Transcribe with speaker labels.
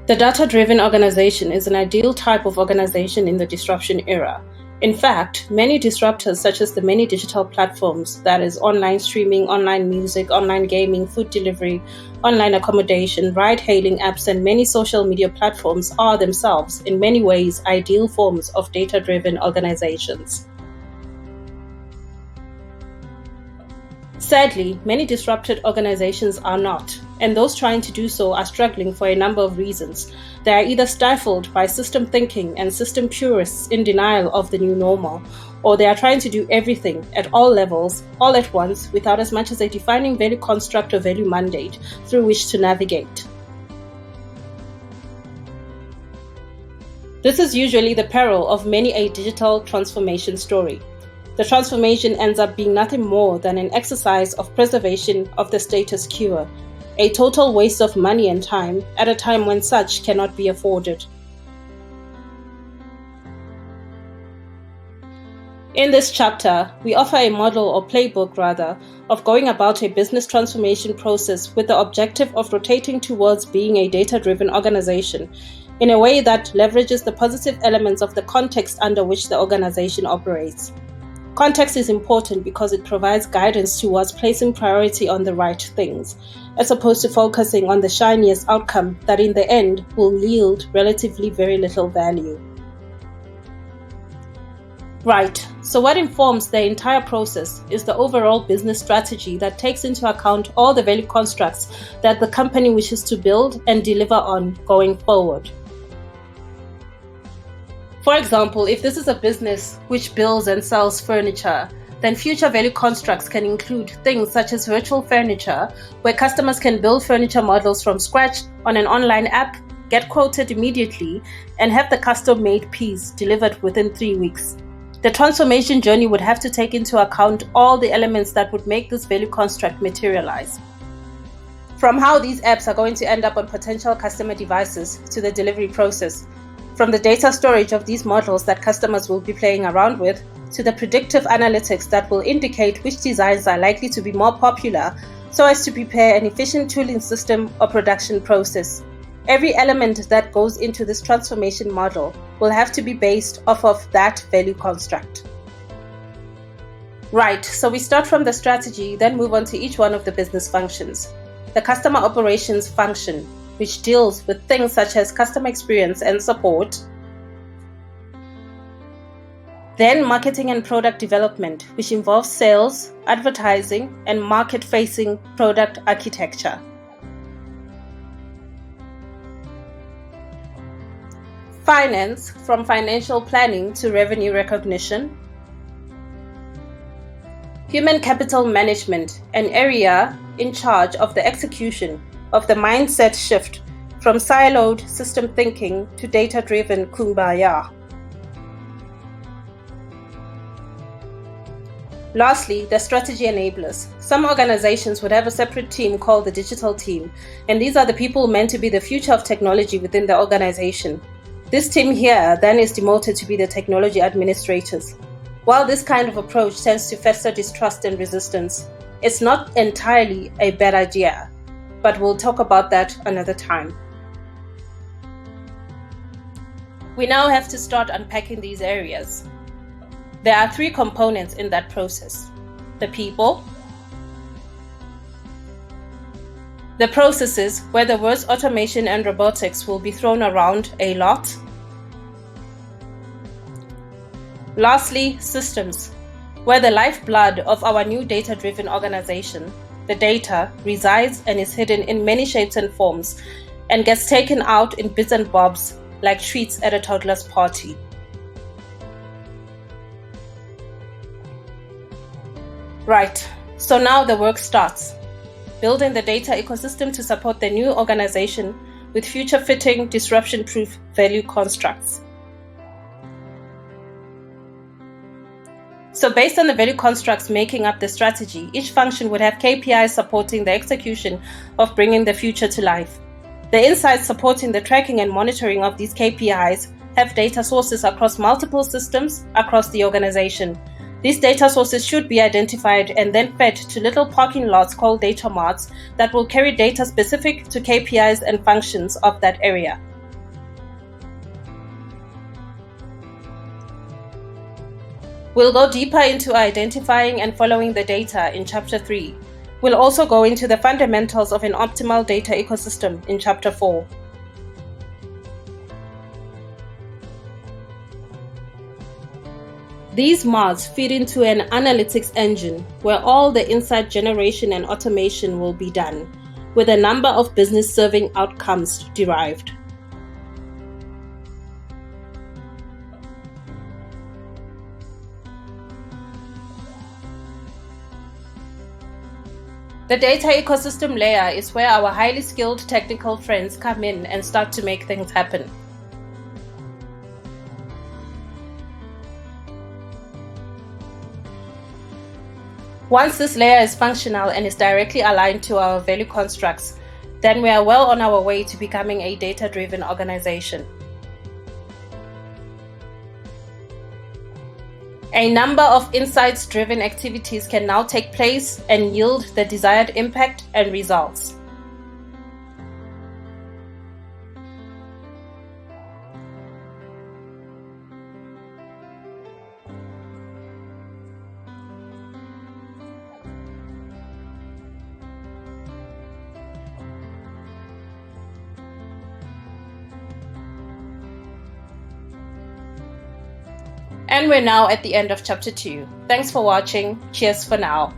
Speaker 1: The data-driven organization is an ideal type of organization in the disruption era. In fact, many disruptors such as the many digital platforms, that is online streaming, online music, online gaming, food delivery, online accommodation, ride-hailing apps, and many social media platforms are themselves, in many ways, ideal forms of data-driven organizations. Sadly, many disrupted organizations are not, and those trying to do so are struggling for a number of reasons. They are either stifled by system thinking and system purists in denial of the new normal, or they are trying to do everything at all levels, all at once, without as much as a defining value construct or value mandate through which to navigate. This is usually the peril of many a digital transformation story. The transformation ends up being nothing more than an exercise of preservation of the status quo, a total waste of money and time at a time when such cannot be afforded. In this chapter, we offer a model or playbook rather of going about a business transformation process with the objective of rotating towards being a data-driven organization in a way that leverages the positive elements of the context under which the organization operates. Context is important because it provides guidance towards placing priority on the right things, as opposed to focusing on the shiniest outcome that in the end will yield relatively very little value. Right, so what informs the entire process is the overall business strategy that takes into account all the value constructs that the company wishes to build and deliver on going forward. For example, if this is a business which builds and sells furniture, then future value constructs can include things such as virtual furniture, where customers can build furniture models from scratch on an online app, get quoted immediately, and have the custom-made piece delivered within 3 weeks. The transformation journey would have to take into account all the elements that would make this value construct materialize. From how these apps are going to end up on potential customer devices to the delivery process, from the data storage of these models that customers will be playing around with, to the predictive analytics that will indicate which designs are likely to be more popular so as to prepare an efficient tooling system or production process. Every element that goes into this transformation model will have to be based off of that value construct. Right, so we start from the strategy, then move on to each one of the business functions. The customer operations function, which deals with things such as customer experience and support. Then marketing and product development, which involves sales, advertising, and market-facing product architecture. Finance, from financial planning to revenue recognition. Human capital management, an area in charge of the execution of the mindset shift from siloed system thinking to data-driven kumbaya. Lastly, the strategy enablers. Some organizations would have a separate team called the digital team, and these are the people meant to be the future of technology within the organization. This team here then is demoted to be the technology administrators. While this kind of approach tends to foster distrust and resistance, it's not entirely a bad idea, but we'll talk about that another time. We now have to start unpacking these areas. There are 3 components in that process: the people, the processes, where the words automation and robotics will be thrown around a lot. Lastly, systems, where the lifeblood of our new data-driven organization, the data, resides and is hidden in many shapes and forms and gets taken out in bits and bobs like treats at a toddler's party. Right, so now the work starts. Building the data ecosystem to support the new organization with future-fitting, disruption-proof value constructs. So based on the value constructs making up the strategy, each function would have KPIs supporting the execution of bringing the future to life. The insights supporting the tracking and monitoring of these KPIs have data sources across multiple systems across the organization. These data sources should be identified and then fed to little parking lots called data marts that will carry data specific to KPIs and functions of that area. We'll go deeper into identifying and following the data in Chapter 3. We'll also go into the fundamentals of an optimal data ecosystem in Chapter 4. These mods feed into an analytics engine where all the insight generation and automation will be done, with a number of business-serving outcomes derived. The data ecosystem layer is where our highly skilled technical friends come in and start to make things happen. Once this layer is functional and is directly aligned to our value constructs, then we are well on our way to becoming a data-driven organization. A number of insights-driven activities can now take place and yield the desired impact and results. And we're now at the end of Chapter 2. Thanks for watching. Cheers for now.